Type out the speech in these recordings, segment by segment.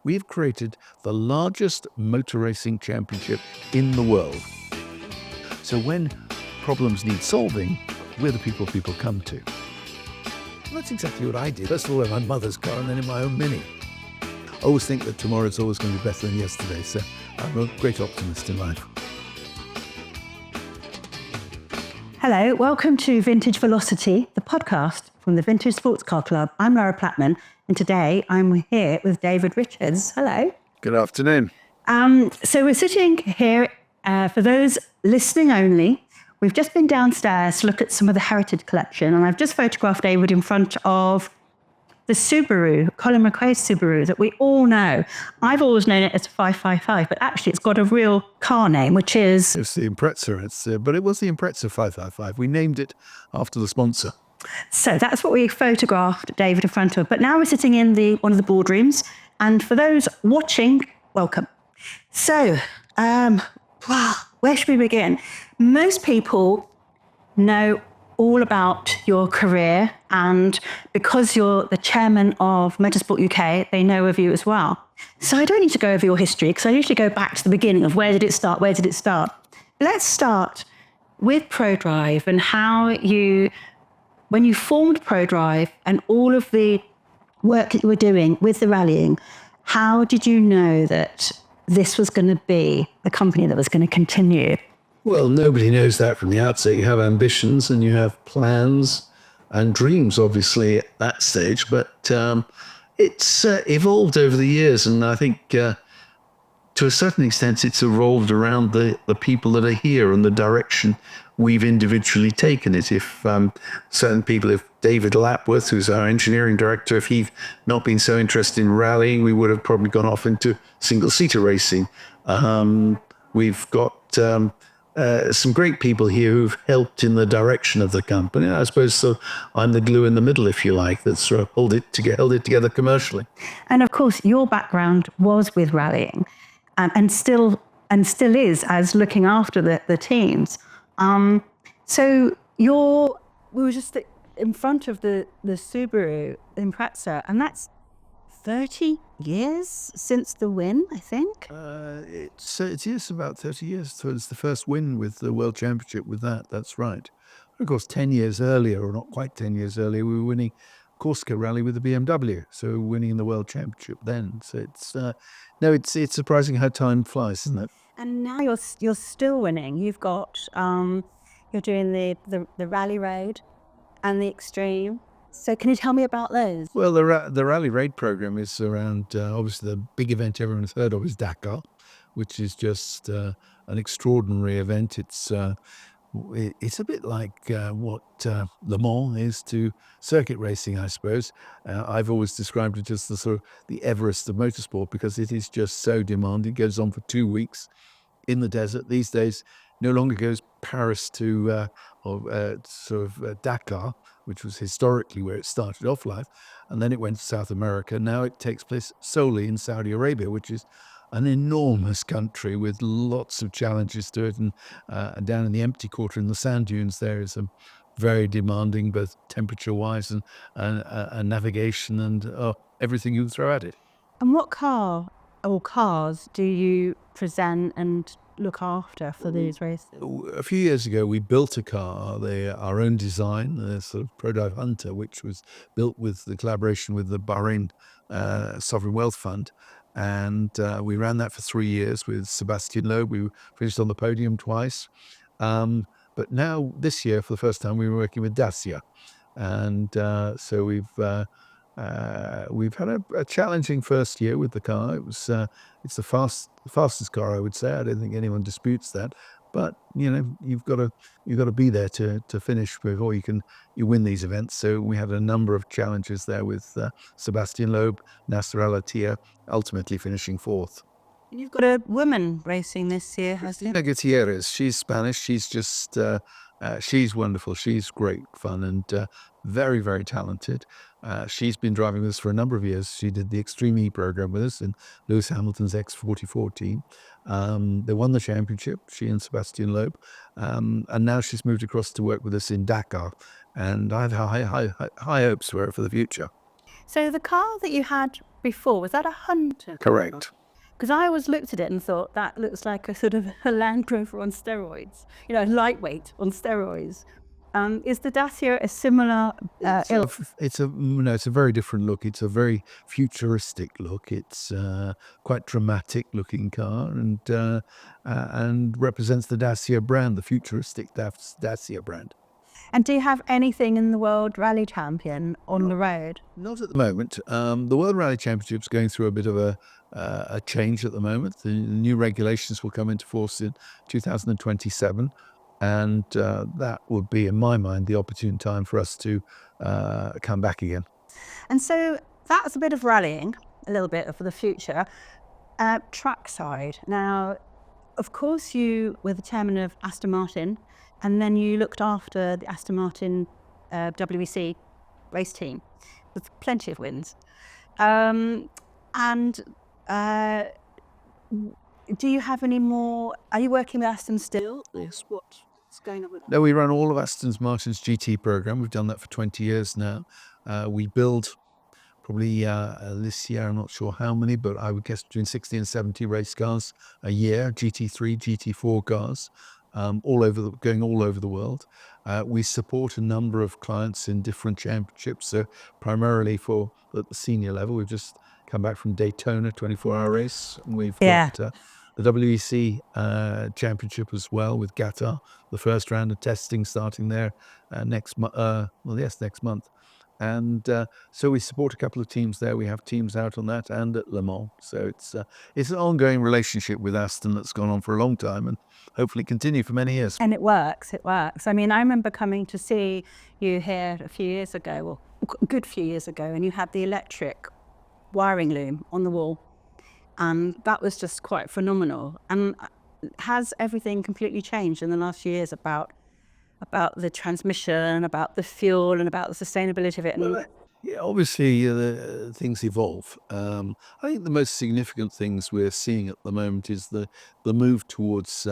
we've created the largest motor racing championship in the world. So when problems need solving, we're the people come to. Well, that's exactly what I did. First of all, in my mother's car and then in my own Mini. I always think that tomorrow's always going to be better than yesterday, so I'm a great optimist in life. Hello, welcome to Vintage Velocity, the podcast from the Vintage Sports Car Club. I'm Laura Plattman, and today I'm here with David Richards. Hello. Good afternoon. So we're sitting here, for those listening only, we've just been downstairs to look at some of the heritage collection, and I've just photographed David in front of the Subaru, Colin McRae's Subaru, that we all know. I've always known it as 555, but actually it's got a real car name, which is... It's the Impreza, but it was the Impreza 555. We named it after the sponsor. So that's what we photographed David in front of. But now we're sitting in one of the boardrooms, and for those watching, welcome. So, where should we begin? Most people know all about your career, and because you're the chairman of Motorsport UK, they know of you as well. So I don't need to go over your history, because I usually go back to the beginning of where did it start. Let's start with Prodrive and how when you formed Prodrive and all of the work that you were doing with the rallying, how did you know that this was going to be the company that was going to continue? Well, nobody knows that from the outset. You have ambitions and you have plans and dreams, obviously, at that stage. But it's evolved over the years. And I think to a certain extent, it's evolved around the people that are here and the direction we've individually taken it. If certain people, if David Lapworth, who's our engineering director, if he'd not been so interested in rallying, we would have probably gone off into single-seater racing. We've got... some great people here who've helped in the direction of the company. I suppose so. I'm the glue in the middle, if you like, that's sort of held it together commercially. And of course, your background was with rallying, and still is as looking after the teams. So we were just in front of the Subaru Impreza, and that's 30 years since the win, I think. It's about 30 years. So it's the first win with the World Championship with that. That's right. Of course, 10 years earlier, or not quite 10 years earlier, we were winning Corsica Rally with the BMW. So we were winning the World Championship then. So it's surprising how time flies, isn't it? And now you're still winning. You've got you're doing the Rally Road and the Extreme. So can you tell me about those? Well, the Rally Raid program is around, obviously the big event everyone's heard of is Dakar, which is just an extraordinary event. It's a bit like what Le Mans is to circuit racing, I suppose. I've always described it as the sort of the Everest of motorsport, because it is just so demanding. It goes on for 2 weeks in the desert. These days, no longer goes Paris to Dakar, which was historically where it started off life, and then it went to South America. Now it takes place solely in Saudi Arabia, which is an enormous country with lots of challenges to it. And down in the empty quarter in the sand dunes, there is a very demanding, both temperature-wise and navigation and everything you can throw at it. And what car or cars do you present and look after for these races? A few years ago, we built a car, our own design, the sort of Prodrive Hunter, which was built with the collaboration with the Bahrain Sovereign Wealth Fund. And we ran that for 3 years with Sébastien Loeb. We finished on the podium twice. But now, this year, for the first time, we were working with Dacia. And so we've had a challenging first year with the car. It's the fastest car, I would say. I don't think anyone disputes that. But you've got to be there to finish before you win these events. So we had a number of challenges there with Sébastien Loeb, Nasser, Al-Attiyah, ultimately finishing fourth. You've got a woman racing this year, hasn't you? Gutierrez, she's Spanish. She's just she's wonderful. She's great fun and very, very talented. She's been driving with us for a number of years. She did the Extreme E program with us in Lewis Hamilton's X44 team. They won the championship, she and Sébastien Loeb. And now she's moved across to work with us in Dakar. And I have high hopes for her for the future. So the car that you had before, was that a Hunter? Correct. Because I always looked at it and thought that looks like a sort of a Land Rover on steroids, lightweight on steroids. Is the Dacia a similar ilk? It's a very different look. It's a very futuristic look. It's quite dramatic looking car, and represents the Dacia brand, the futuristic Dacia brand. And do you have anything in the World Rally Champion on the road? Not at the moment. The World Rally Championship's going through a bit of a change at the moment. The new regulations will come into force in 2027, and that would be, in my mind, the opportune time for us to come back again. And so that's a bit of rallying, a little bit for the future. Trackside. Now, of course, you were the chairman of Aston Martin, and then you looked after the Aston Martin WEC race team with plenty of wins. Do you have any more? Are you working with Aston still? Yes. What's going on with that? No, we run all of Aston Martin's GT program. We've done that for 20 years now. We build probably this year, I'm not sure how many, but I would guess between 60 and 70 race cars a year, GT3, GT4 cars, going all over the world. We support a number of clients in different championships, so primarily at the senior level. We've just come back from Daytona, 24-hour race, and we've got the WEC championship as well with Qatar, the first round of testing starting there next month. And so we support a couple of teams there. We have teams out on that and at Le Mans. So it's an ongoing relationship with Aston that's gone on for a long time and hopefully continue for many years. And it works. I mean, I remember coming to see you here a few years ago, well, a good few years ago, and you had the electric wiring loom on the wall. And that was just quite phenomenal. And has everything completely changed in the last few years about the transmission, about the fuel, and about the sustainability of it? Yeah, obviously things evolve. I think the most significant things we're seeing at the moment is the move towards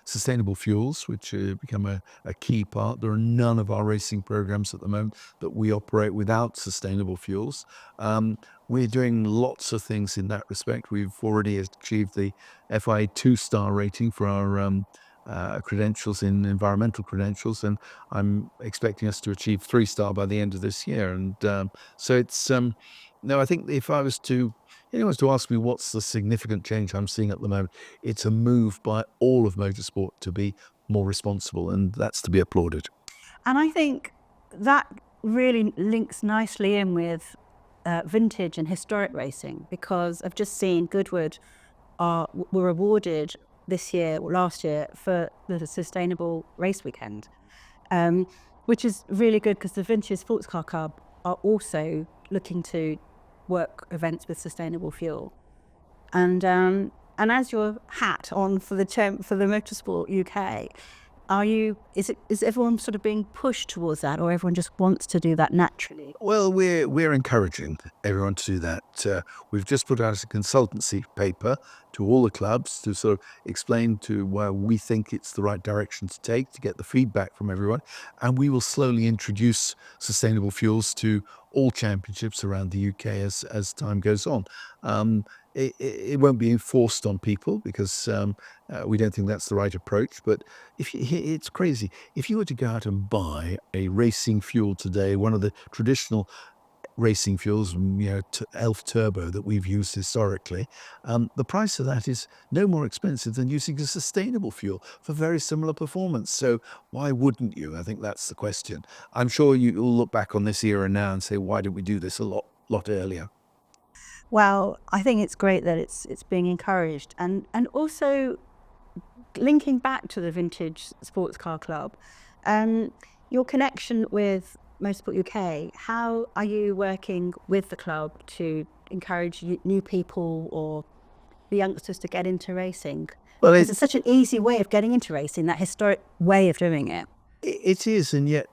sustainable fuels, which become a key part. There are none of our racing programs at the moment that we operate without sustainable fuels. We're doing lots of things in that respect. We've already achieved the FIA 2-star rating for our credentials in environmental credentials, and I'm expecting us to achieve 3-star by the end of this year. And so it's I think if anyone was to ask me what's the significant change I'm seeing at the moment, it's a move by all of motorsport to be more responsible, and that's to be applauded. And I think that really links nicely in with vintage and historic racing, because I've just seen Goodwood were awarded last year for the Sustainable Race Weekend, which is really good because the Vintage Sports Car Club are also looking to work events with sustainable fuel. And as your hat on for the Motorsport UK, is everyone sort of being pushed towards that, or everyone just wants to do that naturally? Well, we're encouraging everyone to do that. We've just put out a consultancy paper to all the clubs to sort of explain to where we think it's the right direction to take to get the feedback from everyone, and we will slowly introduce sustainable fuels to all championships around the UK as time goes on. It won't be enforced on people because we don't think that's the right approach. But it's crazy. If you were to go out and buy a racing fuel today, one of the traditional racing fuels, ELF Turbo that we've used historically, the price of that is no more expensive than using a sustainable fuel for very similar performance. So why wouldn't you? I think that's the question. I'm sure you'll look back on this era now and say, why didn't we do this a lot earlier? Well, I think it's great that it's being encouraged, and also linking back to the Vintage Sports Car Club, your connection with Motorsport UK. How are you working with the club to encourage new people or the youngsters to get into racing? Well, it's such an easy way of getting into racing, that historic way of doing it. It is, and yet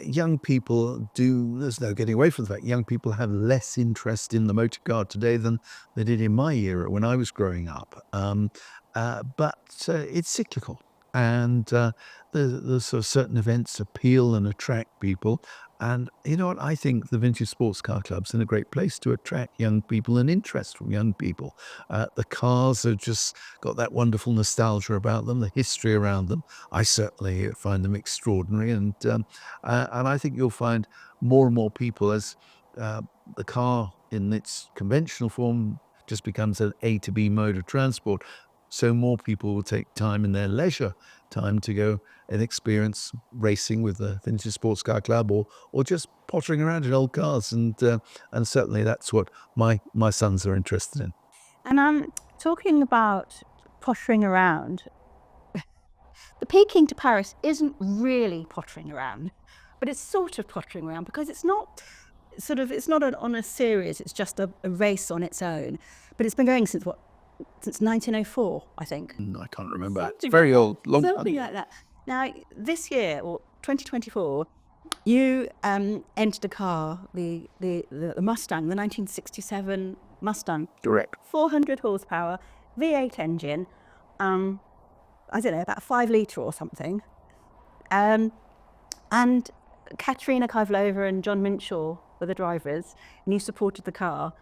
young people there's no getting away from the fact young people have less interest in the motor car today than they did in my era when I was growing up. But it's cyclical. and the sort of certain events appeal and attract people. And you know what? I think the Vintage Sports Car Club's in a great place to attract young people and interest from young people. The cars have just got that wonderful nostalgia about them, the history around them. I certainly find them extraordinary, and I think you'll find more and more people as the car in its conventional form just becomes an A to B mode of transport. So more people will take time in their leisure time to go and experience racing with the Vintage Sports Car Club, or just pottering around in old cars, and certainly that's what my sons are interested in. And I'm talking about pottering around. The Peking to Paris isn't really pottering around, but it's sort of pottering around because it's not on a series, it's just a race on its own. But it's been going since 1904, I think. I can't remember. It's very old, long time. Something like that. Now, this year, or 2024, you entered a car, the Mustang, the 1967 Mustang. Correct. 400 horsepower, V8 engine, I don't know, about 5 litre or something. And Katerina Kivlova and John Minshaw were the drivers, and you supported the car.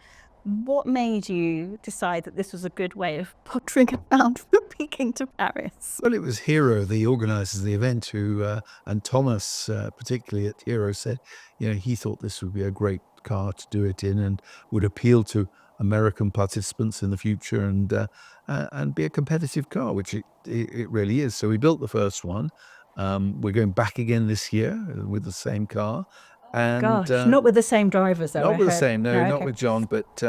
What made you decide that this was a good way of pottering around from Peking to Paris? Well, it was Hero, the organisers of the event, and Thomas, particularly at Hero, said, he thought this would be a great car to do it in and would appeal to American participants in the future and be a competitive car, which it really is. So we built the first one. We're going back again this year with the same car. And, Gosh, not with the same drivers, though. Not with the same, no, not okay. with John, but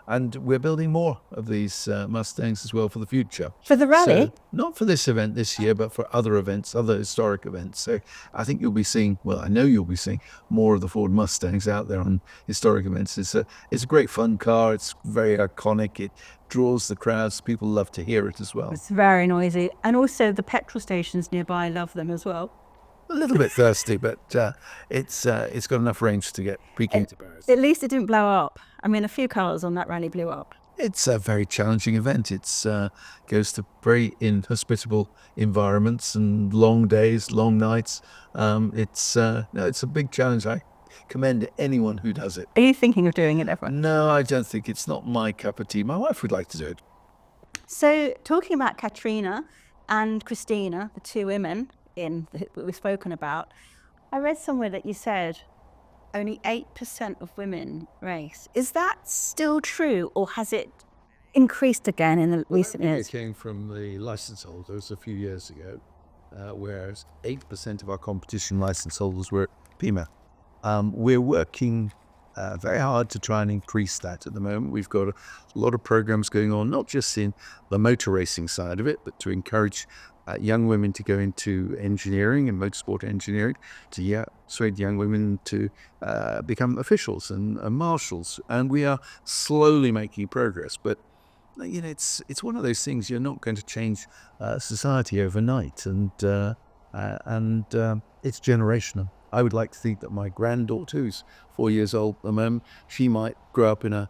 and we're building more of these Mustangs as well for the future. For the rally? So, not for this event this year, but for other events, other historic events. So I think you'll be seeing, well, I know you'll be seeing more of the Ford Mustangs out there on historic events. It's a great fun car. It's very iconic. It draws the crowds. People love to hear it as well. It's very noisy. And also the petrol stations nearby love them as well. A little bit thirsty, but it's got enough range to get Peking to Paris. At least it didn't blow up. I mean, a few cars on that rally blew up. It's a very challenging event. It's goes to very inhospitable environments and long days, long nights. It's a big challenge. I commend anyone who does it. Are you thinking of doing it ever? No, I don't think it's not my cup of tea. My wife would like to do it. So, talking about Katrina and Christina, the two women that we've spoken about, I read somewhere that you said only 8% of women race. Is that still true, or has it increased again in the recent years? It came from the license holders a few years ago, whereas 8% of our competition license holders were female. We're working very hard to try and increase that at the moment. We've got a lot of programs going on, not just in the motor racing side of it, but to encourage young women to go into engineering and motorsport engineering, to persuade young women to become officials and marshals. And we are slowly making progress. But it's one of those things. You're not going to change society overnight, and it's generational. I would like to think that my granddaughter, who's 4 years old at the moment, she might grow up in a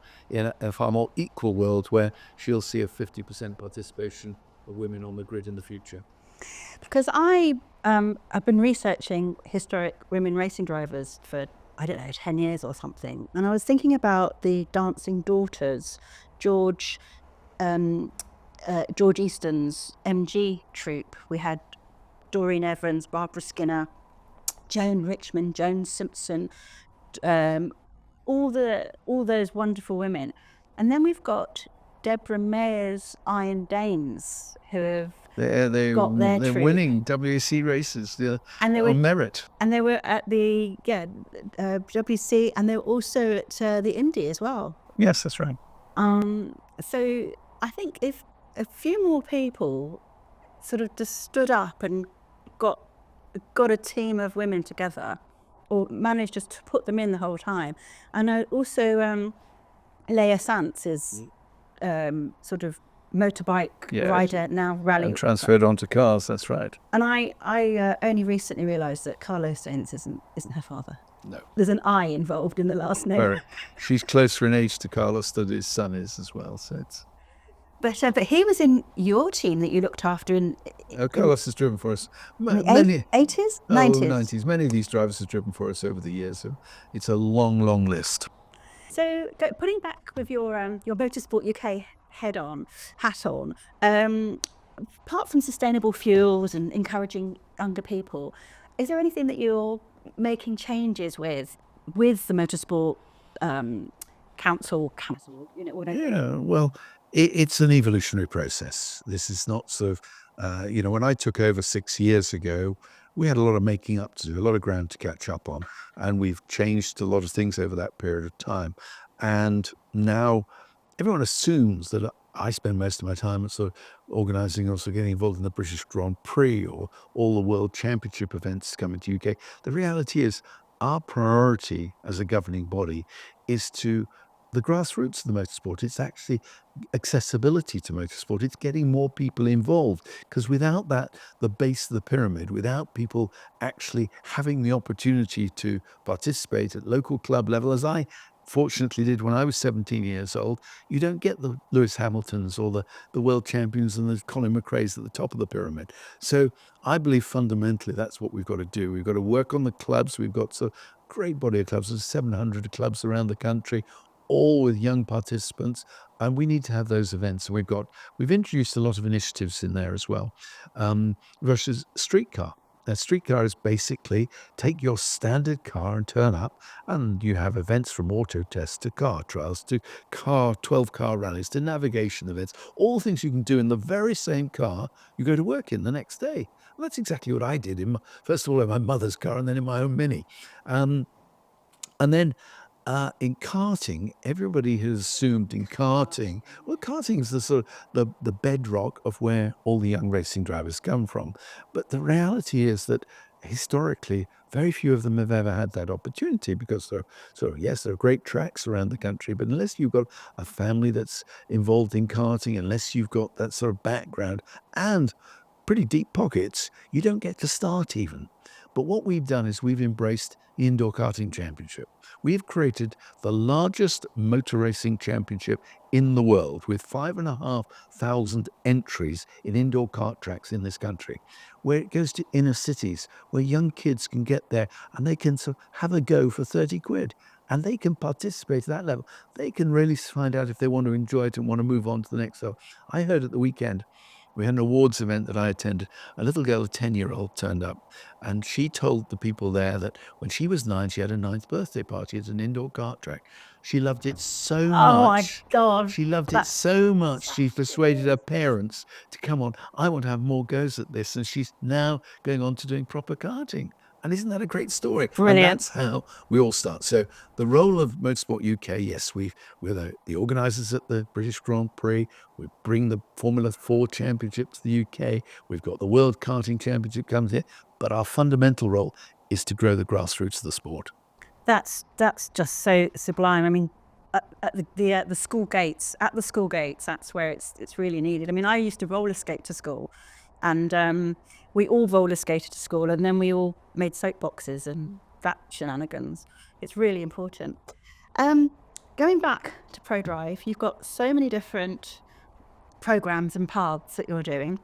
far more equal world where she'll see a 50% participation of women on the grid in the future. Because I've been researching historic women racing drivers for, 10 years or something. And I was thinking about the Dancing Daughters, George Easton's MG troupe. We had Doreen Evans, Barbara Skinner, Joan Richmond, Joan Simpson, all those wonderful women. And then we've got Deborah Mayer's Iron Dames, who have got their they're troupe. winning WC races And they were on merit. And they were at the WC, and they were also at the Indy as well. Yes, that's right. So I think if a few more people sort of just stood up and got a team of women together, or managed just to put them in the whole time. And also Leia Sants is sort of motorbike rider, now rally. And transferred onto cars, that's right. And I only recently realised that Carlos Sainz isn't her father. No. There's an I involved in the last name. She's closer in age to Carlos than his son is as well. So it's. But he was in your team that you looked after in Carlos has driven for us. the Many 80s, Oh, 90s. 90s. Many of these drivers have driven for us over the years. So it's a long, long list. So putting back with your Motorsport UK hat on, apart from sustainable fuels and encouraging younger people, is there anything that you're making changes with the Motorsport council, whatever? Yeah, well, it's an evolutionary process. This is not sort of, when I took over 6 years ago, we had a lot of making up to do, a lot of ground to catch up on, and we've changed a lot of things over that period of time. And now everyone assumes that I spend most of my time sort of organising, also getting involved in the British Grand Prix or all the World Championship events coming to UK. The reality is, our priority as a governing body is to the grassroots of the motorsport. It's actually accessibility to motorsport. It's getting more people involved, because without that, the base of the pyramid, without people actually having the opportunity to participate at local club level, as I fortunately did when I was 17 years old, you don't get the Lewis Hamiltons or the world champions and the Colin McRae's at the top of the pyramid. So I believe fundamentally that's what we've got to do. We've got to work on the clubs. We've got a great body of clubs. There's 700 clubs around the country, all with young participants, and we need to have those events. And we've introduced a lot of initiatives in there as well. Versus streetcar. Now, streetcar is basically take your standard car and turn up, and you have events from auto tests to car trials to 12-car rallies to navigation events, all things you can do in the very same car you go to work in the next day. Well, that's exactly what I did, first of all in my mother's car and then in my own Mini. And then in karting, everybody has assumed in karting, well, karting is the sort of the bedrock of where all the young racing drivers come from. But the reality is that historically, very few of them have ever had that opportunity, because yes, there are great tracks around the country, but unless you've got a family that's involved in karting, unless you've got that sort of background and pretty deep pockets, you don't get to start even. But what we've done is we've embraced the Indoor Karting Championship. We've created the largest motor racing championship in the world, with 5,500 entries in indoor kart tracks in this country, where it goes to inner cities, where young kids can get there and they can sort of have a go for 30 quid. And they can participate at that level. They can really find out if they want to enjoy it and want to move on to the next level. I heard at the weekend, we had an awards event that I attended. A little girl, a 10-year-old, turned up, and she told the people there that when she was 9, she had a 9th birthday party at an indoor kart track. She loved it so Oh my much. God. She loved it so much, she persuaded her parents to come on. I want to have more goes at this. And she's now going on to doing proper karting. And isn't that a great story? Brilliant. And that's how we all start. So the role of Motorsport UK, yes, we're the organisers at the British Grand Prix. We bring the Formula 4 Championship to the UK. We've got the World Karting Championship comes here. But our fundamental role is to grow the grassroots of the sport. That's just so sublime. I mean, at the school gates, that's where it's really needed. I mean, I used to roller skate to school, and we all roller skated to school, and then we all made soapboxes and that shenanigans. It's really important. Going back to Prodrive, you've got so many different programs and paths that you're doing.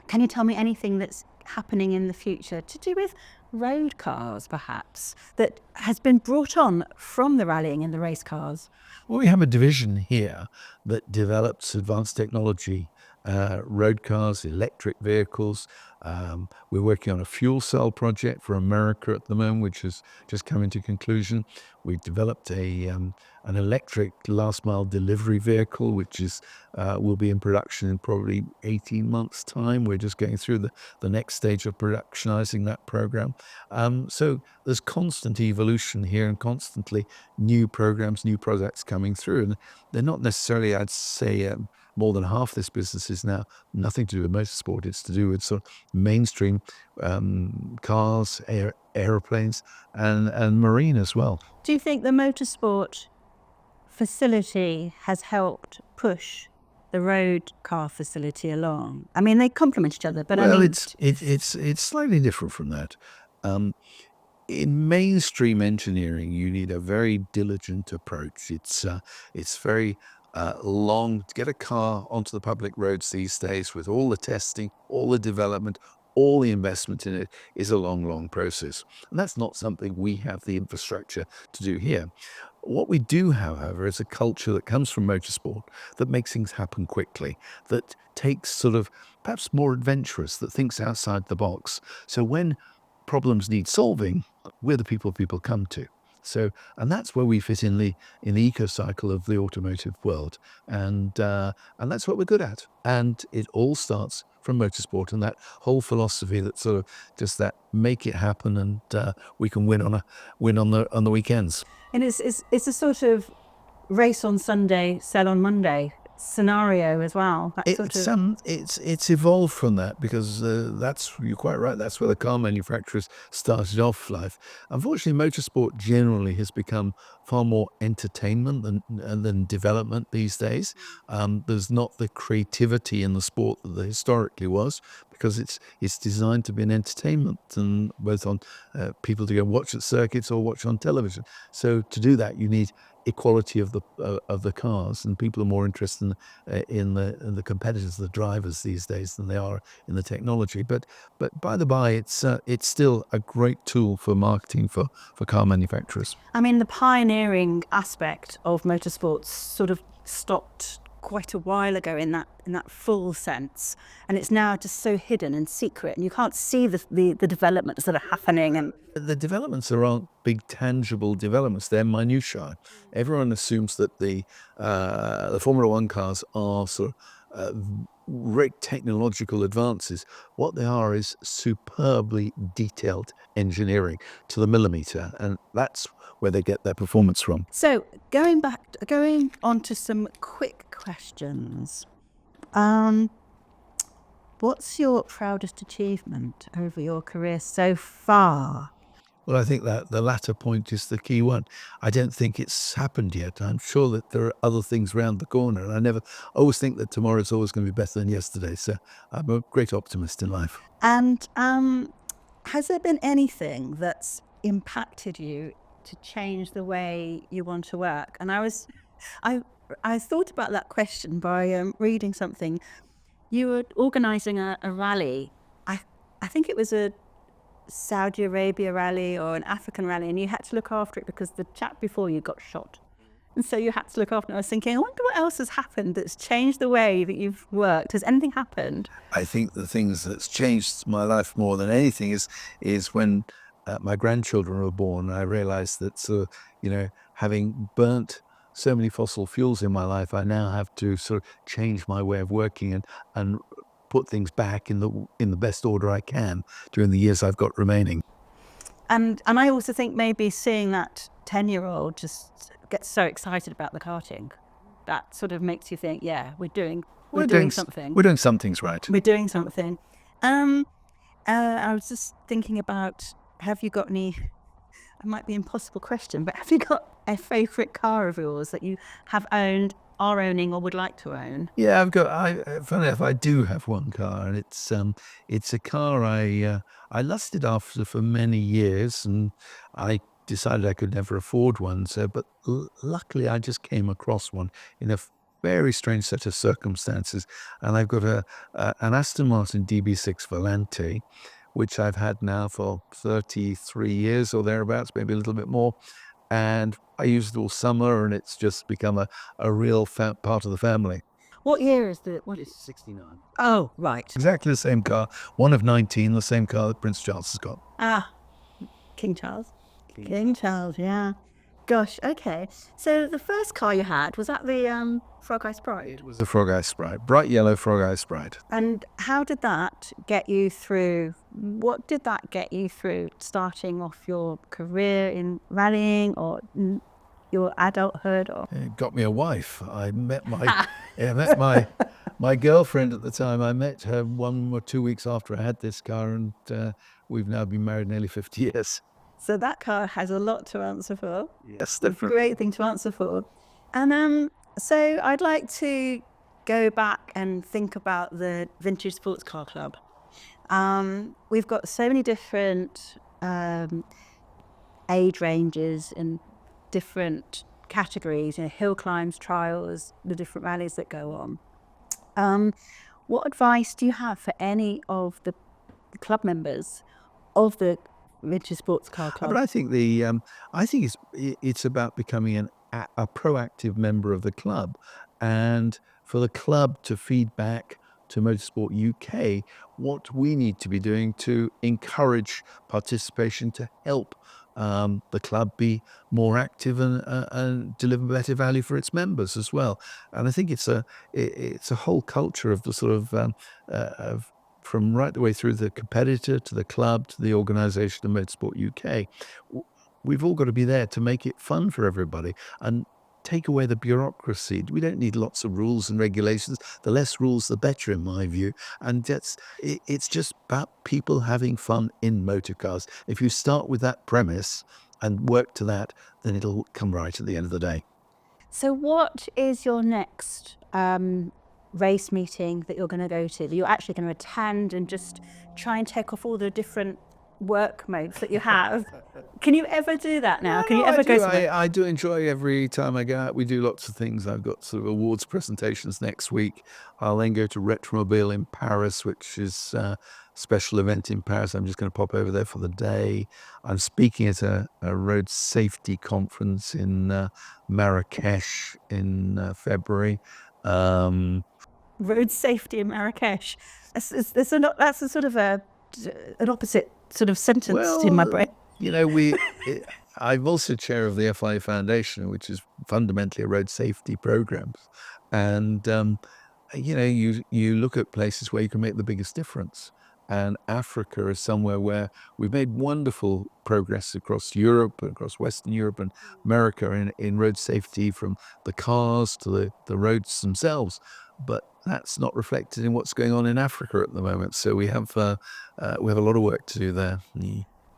Can you tell me anything that's happening in the future to do with road cars, perhaps, that has been brought on from the rallying and the race cars? Well, we have a division here that develops advanced technology, road cars, electric vehicles. We're working on a fuel cell project for America at the moment, which has just come into conclusion. We've developed an electric last mile delivery vehicle, which will be in production in probably 18 months' time. We're just going through the next stage of productionizing that program. So there's constant evolution here and constantly new programs, new products coming through. And they're not necessarily, I'd say, more than half this business is now nothing to do with motorsport. It's to do with sort of mainstream cars, aeroplanes, and marine as well. Do you think the motorsport facility has helped push the road car facility along? I mean, they complement each other, but well, I mean, it's slightly different from that. In mainstream engineering, you need a very diligent approach. It's very long to get a car onto the public roads these days with all the testing, all the development, all the investment in it is a long process. And that's not something we have the infrastructure to do here. What we do, however, is a culture that comes from motorsport that makes things happen quickly, that takes sort of perhaps more adventurous, that thinks outside the box. So when problems need solving, we're the people come to. So, and that's where we fit in the eco cycle of the automotive world, and that's what we're good at. And it all starts from motorsport and that whole philosophy that sort of just that make it happen, and we can win on the weekends. And it's a sort of race on Sunday, sell on Monday scenario as well. That sort of... It's evolved from that, because you're quite right. That's where the car manufacturers started off life. Unfortunately, motorsport generally has become far more entertainment than development these days. There's not the creativity in the sport that there historically was, because it's designed to be an entertainment, and both on people to go watch at circuits or watch on television. So to do that, you need equality of the cars, and people are more interested in the competitors, the drivers these days, than they are in the technology. But by the by, it's still a great tool for marketing for car manufacturers. I mean, the pioneering aspect of motorsports sort of stopped quite a while ago in that full sense, and it's now just so hidden and secret, and you can't see the developments that are happening. And the developments aren't big tangible developments; they're minutiae. Everyone assumes that the Formula One cars are sort of great technological advances. What they are is superbly detailed engineering to the millimeter, and that's where they get their performance from. so going on to some quick questions. What's your proudest achievement over your career so far? Well, I think that the latter point is the key one. I don't think it's happened yet. I'm sure that there are other things around the corner, and I always think that tomorrow's always going to be better than yesterday. So I'm a great optimist in life. And has there been anything that's impacted you to change the way you want to work? And I thought about that question by reading something. You were organising a rally. I think it was a Saudi Arabia rally or an African rally, and you had to look after it because the chap before you got shot. And so you had to look after it. I was thinking, I wonder what else has happened that's changed the way that you've worked. Has anything happened? I think the things that's changed my life more than anything is when my grandchildren were born. I realized that having burnt so many fossil fuels in my life, I now have to sort of change my way of working and put things back in the best order I can during the years I've got remaining. And I also think maybe seeing that 10-year-old just get so excited about the karting, that sort of makes you think, yeah, we're doing something. We're doing some things right. We're doing something. I was just thinking about, have you got any, it might be an impossible question, but have you got a favourite car of yours that you have owned, are owning, or would like to own? Yeah, funny enough, I do have one car, and it's a car I lusted after for many years, and I decided I could never afford one. But luckily, I just came across one in a very strange set of circumstances, and I've got an Aston Martin DB6 Volante, which I've had now for 33 years or thereabouts, maybe a little bit more. And I use it all summer, and it's just become a real part of the family. What year is the... What is 69. Oh, right. Exactly the same car, one of 19, the same car that Prince Charles has got. King Charles. King Charles, yeah. Gosh, okay. So the first car you had, was that the Frog Eye Sprite? It was a Frog Eye Sprite, bright yellow Frog Eye Sprite. And how did that get you through? What did that get you through starting off your career in rallying or your adulthood? Or It got me a wife. I met my girlfriend at the time. I met her 1 or 2 weeks after I had this car, and we've now been married nearly 50 years. So that car has a lot to answer for. Yes, definitely. Great thing to answer for. And so I'd like to go back and think about the Vintage Sports Car Club. We've got so many different age ranges and different categories, hill climbs, trials, the different rallies that go on. What advice do you have for any of the club members of the Vintage Sports Car Club? But I think it's about becoming a proactive member of the club, and for the club to feed back to Motorsport UK what we need to be doing to encourage participation, to help the club be more active and deliver better value for its members as well. And I think it's a whole culture of the sort of from right the way through the competitor to the club to the organisation of Motorsport UK. We've all got to be there to make it fun for everybody and take away the bureaucracy. We don't need lots of rules and regulations. The less rules, the better, in my view. And it's just about people having fun in motor cars. If you start with that premise and work to that, then it'll come right at the end of the day. So what is your next race meeting that you're going to go to, that you're actually going to attend and just try and take off all the different work modes that you have? Can you ever do that now? Can you ever go somewhere? I do enjoy every time I go out. We do lots of things. I've got sort of awards presentations next week. I'll then go to Retromobile in Paris, which is a special event in Paris. I'm just going to pop over there for the day. I'm speaking at a road safety conference in Marrakesh in February. Road safety in Marrakesh. That's a sort of an opposite sort of sentence in my brain. I'm also chair of the FIA Foundation, which is fundamentally a road safety program. And, you look at places where you can make the biggest difference. And Africa is somewhere where we've made wonderful progress across Europe, across Western Europe and America in road safety, from the cars to the roads themselves. But that's not reflected in what's going on in Africa at the moment. So we have a lot of work to do there.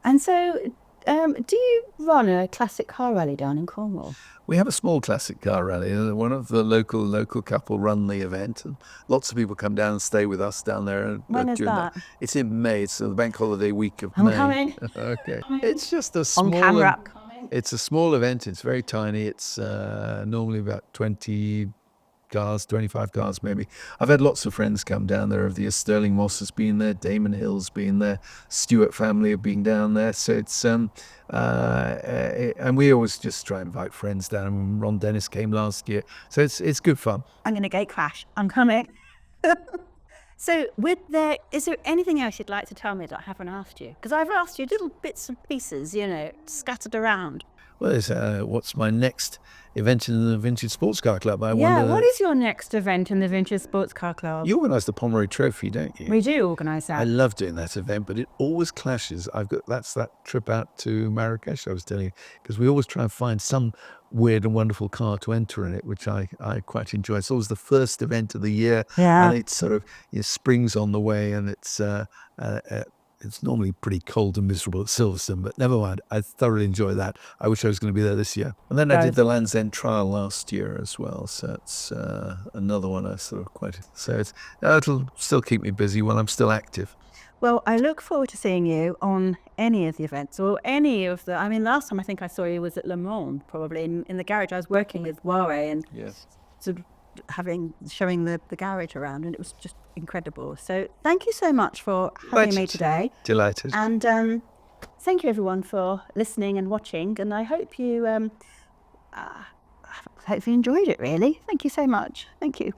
And so, do you run a classic car rally down in Cornwall? We have a small classic car rally. One of the local couple run the event, and lots of people come down and stay with us down there. When is that? It's in May. It's the bank holiday week of I'm May. coming. Okay. It's just a small... On camera. It's a small event. It's very tiny. It's normally about 20 cars, 25 cars maybe. I've had lots of friends come down there. Sterling Moss has been there, Damon Hill's been there, Stewart family have been down there. So it's and we always just try and invite friends down. Ron Dennis came last year, so it's good fun. I'm going to gate crash. I'm coming. So is there anything else you'd like to tell me that I haven't asked you? Because I've asked you little bits and pieces, scattered around. Well, what's my next event in the Vintage Sports Car Club? What is your next event in the Vintage Sports Car Club? You organise the Pomeroy Trophy, don't you? We do organise that. I love doing that event, but it always clashes. That's that trip out to Marrakesh I was telling you, because we always try and find some weird and wonderful car to enter in it, which I quite enjoy. It's always the first event of the year, and it's sort of spring's on the way, and it's normally pretty cold and miserable at Silverstone, but never mind. I thoroughly enjoy that. I wish I was going to be there this year. And then I did the Land's End trial last year as well, so it's another one I sort of quite... So it'll still keep me busy when I'm still active. Well, I look forward to seeing you on any of the events or any of the... I mean, last time I think I saw you was at Le Mans, probably, in the garage. I was working with Ware and sort of showing the garage around, and it was just incredible. So thank you so much for having me today. Delighted. And thank you everyone for listening and watching, and I hope you enjoyed it, really. Thank you so much. Thank you.